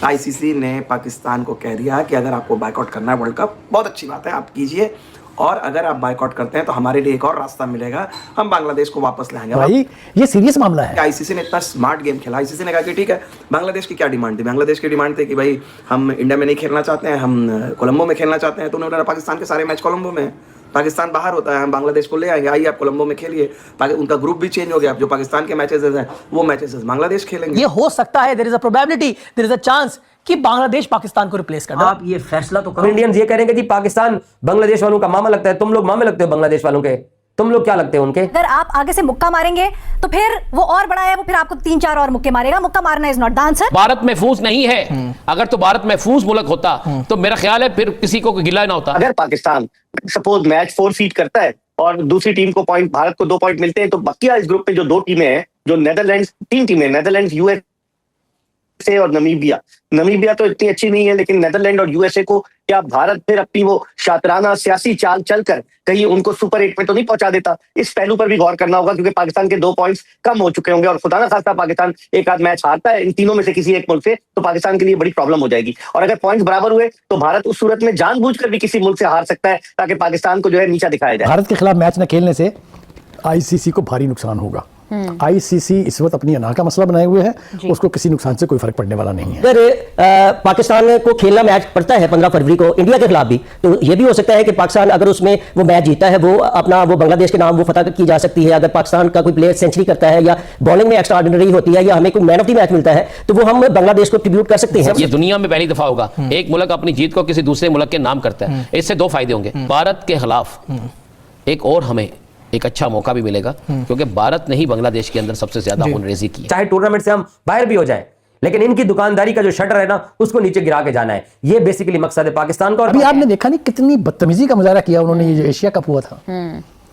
ICC ने पाकिस्तान को कह दिया कि अगर आपको बायकॉट करना है वर्ल्ड कप, बहुत अच्छी बात है, आप कीजिए, और अगर आप बायकॉट करते हैं तो हमारे लिए एक और रास्ता मिलेगा, हम बांग्लादेश को वापस लाएंगे। भाई ये सीरियस मामला है। आईसीसी ने इतना स्मार्ट गेम खेला। आईसीसी ने कहा कि ठीक है, बांग्लादेश की क्या डिमांड थी? बांग्लादेश की डिमांड थी कि भाई हम इंडिया में नहीं खेलना चाहते हैं, हम कोलंबो में खेलना चाहते हैं। तो उन्होंने पाकिस्तान के सारे मैच कोलंबो में, पाकिस्तान बाहर होता है, हम बांग्लादेश को ले आएंगे, आइए आप कोलंबो में खेलिए। उनका ग्रुप भी चेंज हो गया, जो पाकिस्तान के मैचेस हैं वो मैचेस बांग्लादेश खेलेंगे। ये हो सकता है, there is a probability, there is a chance कि बांग्लादेश पाकिस्तान को रिप्लेस कर दे। आप ये फैसला तो करो। इंडियंस ये करेंगे जी पाकिस्तान बांग्लादेश वालों का मामा लगता है, तुम लोग मामे लगते हो बांग्लादेश वालों के, तुम लोग क्या लगते हो उनके? अगर आप आगे से मुक्का मारेंगे तो फिर वो और बड़ा है, वो फिर आपको 3-4 और मुक्के मारेगा। मुक्का मारना is not the answer. Bharat महफूज नहीं है। अगर तो भारत महफूज मुल्क होता तो मेरा ख्याल है फिर किसी को गिला ना होता। अगर पाकिस्तान सपोज मैच 4 फीट करता है और दूसरी टीम को पॉइंट, भारत को 2 पॉइंट मिलते हैं, तो बकिया इस ग्रुप में जो 2 टीमें हैं, जो नेदरलैंड्स, 3 टीमें, नेदरलैंड्स, यूएसए और नमीबिया। नमीबिया तो इतनी अच्छी नहीं है, लेकिन नेदरलैंड और यूएसए को क्या भारत फिर अपनी वो शातराना सियासी चाल चलकर कहीं उनको सुपर 8 में तो नहीं पहुंचा देता? इस पहलू पर भी गौर करना होगा, क्योंकि पाकिस्तान के 2 पॉइंट्स कम हो चुके होंगे, और खुदा ना खास्ता पाकिस्तान एक आध मैच हारता है इन तीनों में से किसी एक मुल्क से, तो पाकिस्तान के लिए बड़ी प्रॉब्लम हो जाएगी। और अगर पॉइंट्स बराबर हुए तो भारत उस सूरत में जानबूझकर भी किसी मुल्क से हार सकता है, ताकि पाकिस्तान को जो है नीचा दिखाया जाए। भारत के खिलाफ मैच न खेलने से आईसीसी को भारी नुकसान होगा। आईसीसी इस वक्त अपनी अना का मसला बनाए हुए है, उसको किसी नुकसान से कोई फर्क पड़ने वाला नहीं है। अगर पाकिस्तान को खेलना मैच पड़ता है 15 फरवरी को इंडिया के खिलाफ भी, तो ये भी हो सकता है कि पाकिस्तान अगर उसमें वो मैच जीता है, वो अपना वो बांग्लादेश के नाम वो फतह की जा सकती है। अगर पाकिस्तान का कोई प्लेयर सेंचुरी करता है या बॉलिंग में एक्स्ट्रा ऑर्डिनरी होती है या हमें कोई मैन ऑफ द मैच मिलता है, तो वो हम बांग्लादेश को ट्रिब्यूट कर सकते हैं। ये दुनिया में पहली दफा होगा एक मुल्क अपनी जीत को किसी दूसरे मुल्क के नाम करता है। इससे 2 फायदे होंगे। भारत के खिलाफ एक और हमें एक अच्छा मौका भी मिलेगा, क्योंकि भारत ने ही बांग्लादेश के अंदर सबसे ज्यादा खूनरेजी की है। चाहे टूर्नामेंट से हम बाहर भी हो जाए, लेकिन इनकी दुकानदारी का जो शटर है ना, उसको नीचे गिरा के जाना है। ये बेसिकली मकसद है पाकिस्तान का। और अभी आपने देखा नहीं कितनी बदतमीजी का मुजाहरा किया उन्होंने, ये जो एशिया कप हुआ था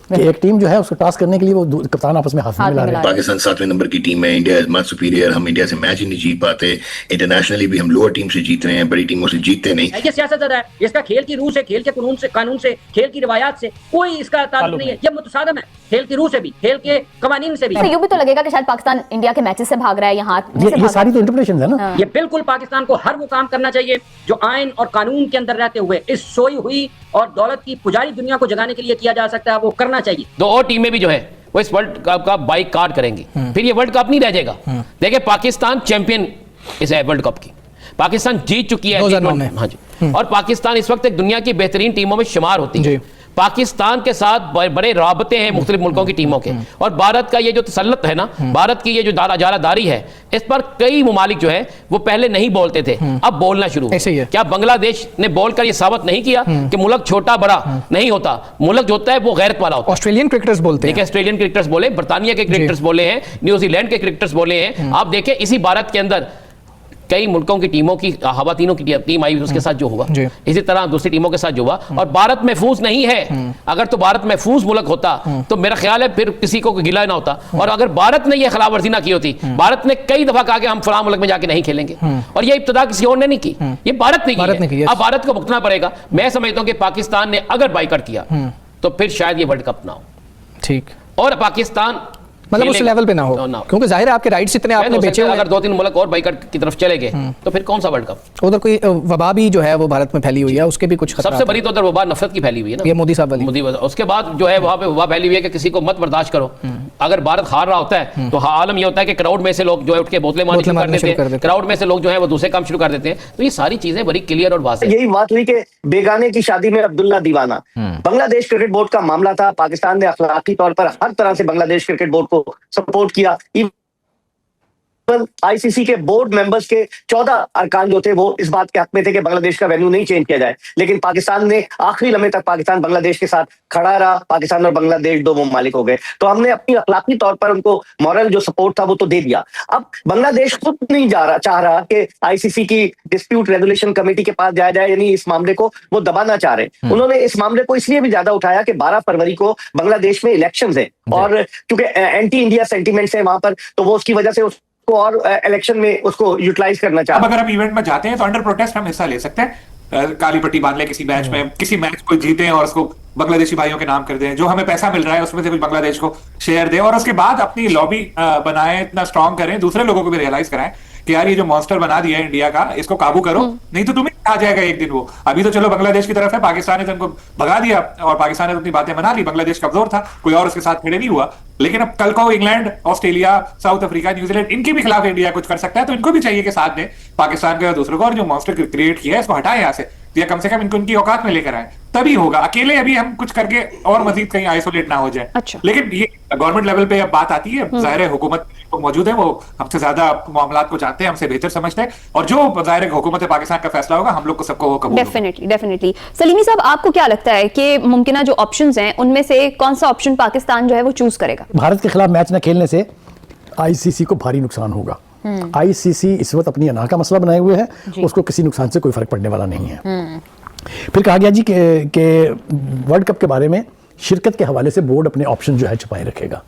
कि एक टीम जो है उसको टास्क करने के लिए वो कप्तान आपस में हाथ मिला रहे हैं। पाकिस्तान 7वें नंबर की टीम है, इंडिया इज मच सुपीरियर, हम इंडिया से मैच ही नहीं जीत पाते, इंटरनेशनली भी हम लोअर टीम से जीत रहे हैं, बड़ी टीमों से जीतते नहीं। ये सियासत है, इसका खेल की रूह से, खेल के कानून से, खेल की रिवायात से कोई इसका ताल्लुक नहीं है। ये मुतसादम है खेल की रूह से भी, खेल के कवानीन से भी। यूं भी तो लगेगा कि शायद पाकिस्तान इंडिया के मैचेस से भाग रहा है, यहाँ ये सारी तो इंटरप्रिटेशंस है ना। ये बिल्कुल पाकिस्तान को हर वो काम करना चाहिए जो आइन और कानून के अंदर रहते हुए इस सोई हुई और दौलत की पुजारी दुनिया को जगाने के लिए किया जा सकता है, वो करना चाहिए। 2 और टीमें भी जो है वो इस वर्ल्ड कप का बाइकआउट करेंगी, फिर ये वर्ल्ड कप नहीं रह जाएगा। देखिए पाकिस्तान चैंपियन इस वर्ल्ड कप की, पाकिस्तान जीत चुकी है 2009 में। हाँ जी, और पाकिस्तान इस वक्त एक दुनिया की बेहतरीन टीमों में शुमार होती है। पाकिस्तान के साथ बड़े राबते हैं मुख्तलिफ मुल्कों की टीमों के, और भारत का ये जो तसल्लुत है ना, भारत की ये जो जारादारी है, इस पर कई मुमालिक जो है वो पहले नहीं बोलते थे, अब बोलना शुरू हो। क्या बांग्लादेश ने बोलकर ये साबित नहीं किया कि मुल्क छोटा बड़ा नहीं होता, मुल्क जो होता है वो गैरत वाला होता है। ऑस्ट्रेलियन क्रिकेटर्स बोलते हैं, ऑस्ट्रेलियन क्रिकेटर्स बोले, बर्तानिया के क्रिकेटर्स बोले हैं, न्यूजीलैंड के क्रिकेटर्स बोले हैं। आप देखें इसी भारत के अंदर कई मुल्कों की टीमों की खवातीनों की टीम आई, उसके साथ जो हुआ, इसी तरह दूसरी टीमों के साथ जो हुआ। और भारत महफूज नहीं है। अगर तो भारत महफूज मुल्क होता तो मेरा ख्याल है फिर किसी को गिला ना होता। और अगर भारत ने यह खिलाफवर्जी ना की होती, भारत ने कई दफा कहा कि हम फलां मुल्क में जाके नहीं खेलेंगे, और ये इब्तिदा किसी और ने नहीं की, ये भारत ने की है। अब भारत को भुगतना पड़ेगा। मैं समझता हूं कि पाकिस्तान ने अगर बाइकआउट किया तो फिर शायद ये वर्ल्ड कप ना हो। ठीक, और पाकिस्तान मतलब उस लेवल पे ना हो, क्योंकि जाहिर है आपके राइट्स इतने आपने बेचे हुए। अगर 2-3 मुल्क और बाइकआउट की तरफ चले गए तो फिर कौन सा वर्ल्ड कप? उधर कोई वबा भी जो है वो भारत में फैली हुई है, उसके भी कुछ सबसे बड़ी तो उधर वबा नफरत की फैली हुई है ना, ये मोदी साहब वाली। उसके बाद जो है वहां पे वबा फैली हुई है कि किसी को मत बर्दाश्त करो। अगर भारत हार रहा होता है तो आलम ये होता है कि क्राउड में से लोग जो है उठ के बोतलें मारनी शुरू कर देते हैं, क्राउड में से लोग जो है वो दूसरे काम शुरू कर देते हैं। तो ये सारी चीजें बड़ी क्लियर और वाज़ेह। यही बात हुई कि बेगाने की शादी में अब्दुल्ला दीवाना, बांग्लादेश क्रिकेट बोर्ड का मामला था। पाकिस्तान ने अखलाकी तौर पर हर तरह से बांग्लादेश क्रिकेट बोर्ड को सपोर्ट किया। आईसीसी के बोर्ड मेंबर्स के 14 अरकान जो थे वो इस बात के हक में थे कि बांग्लादेश का वेन्यू नहीं चेंज किया जाए, लेकिन पाकिस्तान ने आखिरी लम्हे तक पाकिस्तान बांग्लादेश के साथ खड़ा रहा। पाकिस्तान और बांग्लादेश 2 ममालिक हो गए, तो हमने अपनी अखलाकी तौर पर उनको मॉरल जो सपोर्ट था वो तो दे दिया। अब बांग्लादेश खुद नहीं चाह रहा कि आईसीसी की डिस्प्यूट रेजोल्यूशन कमेटी के पास जाया जाए, यानी इस मामले को वो दबाना चाह रहे। उन्होंने इस मामले को इसलिए भी ज्यादा उठाया कि 12 फरवरी को बांग्लादेश में इलेक्शंस है, और क्योंकि एंटी इंडिया सेंटीमेंट्स है वहां पर, तो वो उसकी वजह से को और इलेक्शन में उसको यूटिलाइज करना चाहते हैं। अगर हम इवेंट में जाते हैं तो अंडर प्रोटेस्ट हम हिस्सा ले सकते हैं, काली पट्टी बांध ले किसी मैच में, किसी मैच को जीते और उसको बांग्लादेशी भाइयों के नाम कर दें, जो हमें पैसा मिल रहा है उसमें से कुछ बांग्लादेश को शेयर दें, और उसके बाद अपनी लॉबी बनाएं, इतना स्ट्रांग करें, दूसरे लोगों को भी रियलाइज कराएं कि यार ये जो मॉन्स्टर बना दिया है इंडिया का, इसको काबू करो, नहीं तो तुम्हें आ जाएगा एक दिन वो। अभी तो चलो बांग्लादेश की तरफ है, पाकिस्तान ने तो उनको भगा दिया और पाकिस्तान ने अपनी बातें बना ली, बांग्लादेश कमजोर था, कोई और उसके साथ खड़े नहीं हुआ। लेकिन अब कल को England, Australia, south Africa, New Zealand, इनके भी खिलाफ इंडिया कुछ कर सकता है, तो इनको भी चाहिए कि साथ दें पाकिस्तान के और दूसरों को, और जो मॉन्स्टर क्रिएट किया है इसको हटाएं यहाँ से, या कम से कम इनको उनकी औकात में लेकर आए, तभी होगा। अकेले अभी हम कुछ करके और मजीद कहीं आइसोलेट ना हो जाए। अच्छा। लेकिन ये गवर्नमेंट लेवल पे अब बात आती है, जाहिर है हुकूमत तो मौजूद है, वो हमसे ज्यादा मामलात को जानते हैं, हमसे बेहतर समझते हैं, और जो जाहिर है हुकूमत पाकिस्तान का फैसला होगा, हम लोग को सबको कबूल होगा। डेफिनेटली। सलीमी साहब, आपको क्या लगता है कि मुमकिन जो ऑप्शंस हैं उनमें से कौन सा ऑप्शन पाकिस्तान जो है वो चूज करेगा? भारत के खिलाफ मैच न खेलने से आईसीसी को भारी नुकसान होगा। आईसीसी इस वक्त अपनी अना का मसला बनाए हुए है, उसको किसी नुकसान से कोई फर्क पड़ने वाला नहीं है। फिर कहा गया जी कि वर्ल्ड कप के बारे में शिरकत के हवाले से बोर्ड अपने ऑप्शन जो है छुपाए रखेगा।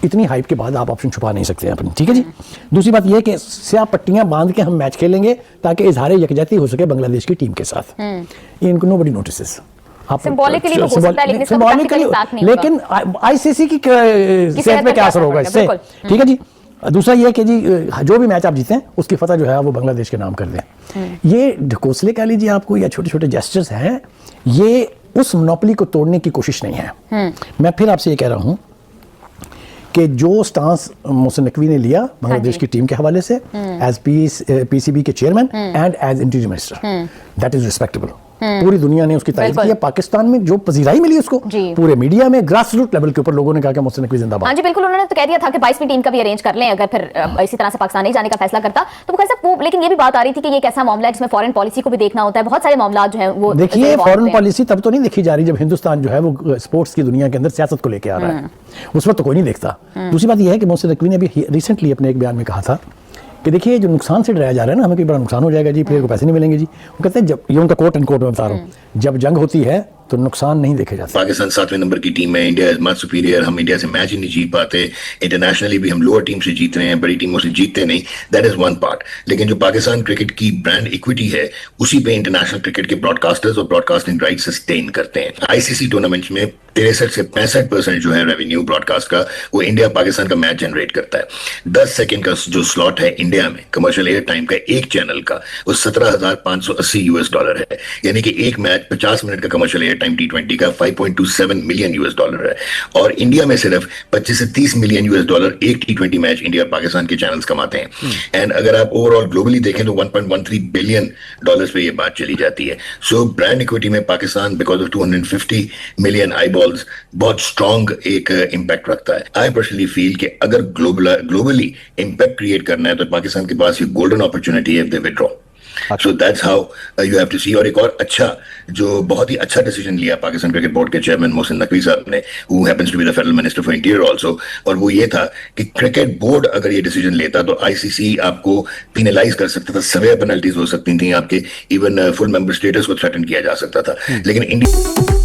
इतनी हाइप के बाद आप ऑप्शन छुपा नहीं सकते अपनी, ठीक है जी। दूसरी बात यह कि स्याह पट्टियां बांध के हम मैच खेलेंगे ताकि इजहार यकजहती हो सके बांग्लादेश की टीम के साथ। ये इनको नोबडी नोटिसेस। सिंबॉलिकली तो हो सकता है, लेकिन इसका प्रैक्टिकली इम्पैक्ट नहीं होगा। लेकिन आईसीसी की सेहत पे क्या असर होगा इससे, ठीक है जी। दूसरा ये कि जी जो भी मैच आप जीतें उसकी फतह जो है वो बांग्लादेश के नाम कर दें। ये ढकोसले कह लीजिए आपको, या छोटे छोटे जेस्चर्स हैं, ये उस मोनोपोली को तोड़ने की कोशिश नहीं है। मैं फिर आपसे ये कह रहा हूं कि जो स्टांस मोहसिन नकवी ने लिया बांग्लादेश की टीम के हवाले से एज पीसीबी के chairman and as interior minister, that is respectable. पूरी दुनिया ने उसकी तारीफ की है। पाकिस्तान में जो पजीराई मिली उसको, पूरे मीडिया में ग्रास रूट लेवल के ऊपर लोगों ने कहा कि मोहसिन नकवी जिंदाबाद। हाँ जी बिल्कुल, उन्होंने तो कह दिया था कि 22वीं टीम का भी अरेंज कर लें अगर फिर इसी तरह से पाकिस्तान नहीं जाने का फैसला करता तो वो। लेकिन ये भी बात आ रही थी कि ये कैसा मामला है जिसमें फॉरेन पॉलिसी को भी देखना होता है, बहुत सारे मामला जो है वो। देखिए, फॉरेन पॉलिसी तब तो नहीं देखी जा रही जब हिंदुस्तान जो है वो स्पोर्ट्स की दुनिया के अंदर सियासत को लेकर आ रहा है, उस वक्त तो कोई नहीं देखता। दूसरी बात यह है कि मोहसिन नकवी ने अभी रिसेंटली अपने एक बयान में कहा था कि देखिए जो नुकसान से डराया जा रहा है ना, हमें कोई बड़ा नुकसान हो जाएगा जी, प्लेयर को पैसे नहीं मिलेंगे जी। वो कहते हैं, जब ये उनका कोट एंड कोट में बता रहा हूँ, जब जंग होती है तो नुकसान नहीं देखे जाते। पाकिस्तान 7वें नंबर की टीम है, इंडिया इज मच सुपीरियर, हम इंडिया से मैच ही नहीं जीत पाते, इंटरनेशनली भी हम लोअर टीम से जीत रहे हैं, बड़ी टीमों से जीतते नहीं, दैट इज वन पार्ट। लेकिन जो पाकिस्तान क्रिकेट की ब्रांड इक्विटी है, उसी पे इंटरनेशनल क्रिकेट के ब्रॉडकास्टर्स और ब्रॉडकास्टिंग राइट सस्टेन करते हैं। आईसीसी टूर्नामेंट्स में 63 से 65% जो है रेवेन्यू ब्रॉडकास्ट का, वो इंडिया पाकिस्तान का मैच जनरेट करता है। 10 सेकंड का जो स्लॉट है इंडिया में कमर्शियल एयर टाइम का एक चैनल का, वो $17,580 है, यानी कि एक मैच 50 मिनट का कमर्शियल एयर टाइम T20 का $5.27 मिलियन है। और इंडिया में सिर्फ 25 से 30 मिलियन $, एक T20 मैच इंडिया पाकिस्तान के चैनल्स कमाते हैं। एंड अगर आप ओवरऑल ग्लोबली देखें तो $1.13 बिलियन पे ये बात चली जाती है। सो ब्रांड इक्विटी में Pakistan because of 250 million eyeballs बहुत स्ट्रॉन्ग एक इम्पैक्ट रखता है। आई पर्सनली फील कि अगर ग्लोबली इम्पैक्ट क्रिएट करना है तो पाकिस्तान के पास ये गोल्डन अपॉर्चुनिटी है if they withdraw. So that's how you have to see। और एक और अच्छा, जो बहुत ही अच्छा डिसीजन लिया पाकिस्तान क्रिकेट बोर्ड के चेयरमैन मोहसिन नकवी साहब ने, who happens to be the federal minister for interior also, और वो ये था कि क्रिकेट बोर्ड अगर ये डिसीजन लेता तो आईसीसी आपको पिनलाइज कर सकता था, सवेयर पेनल्टीज हो सकती थी आपके, इवन फुल मेंबर स्टेटस को थ्रेटन किया जा सकता था। लेकिन इंडिया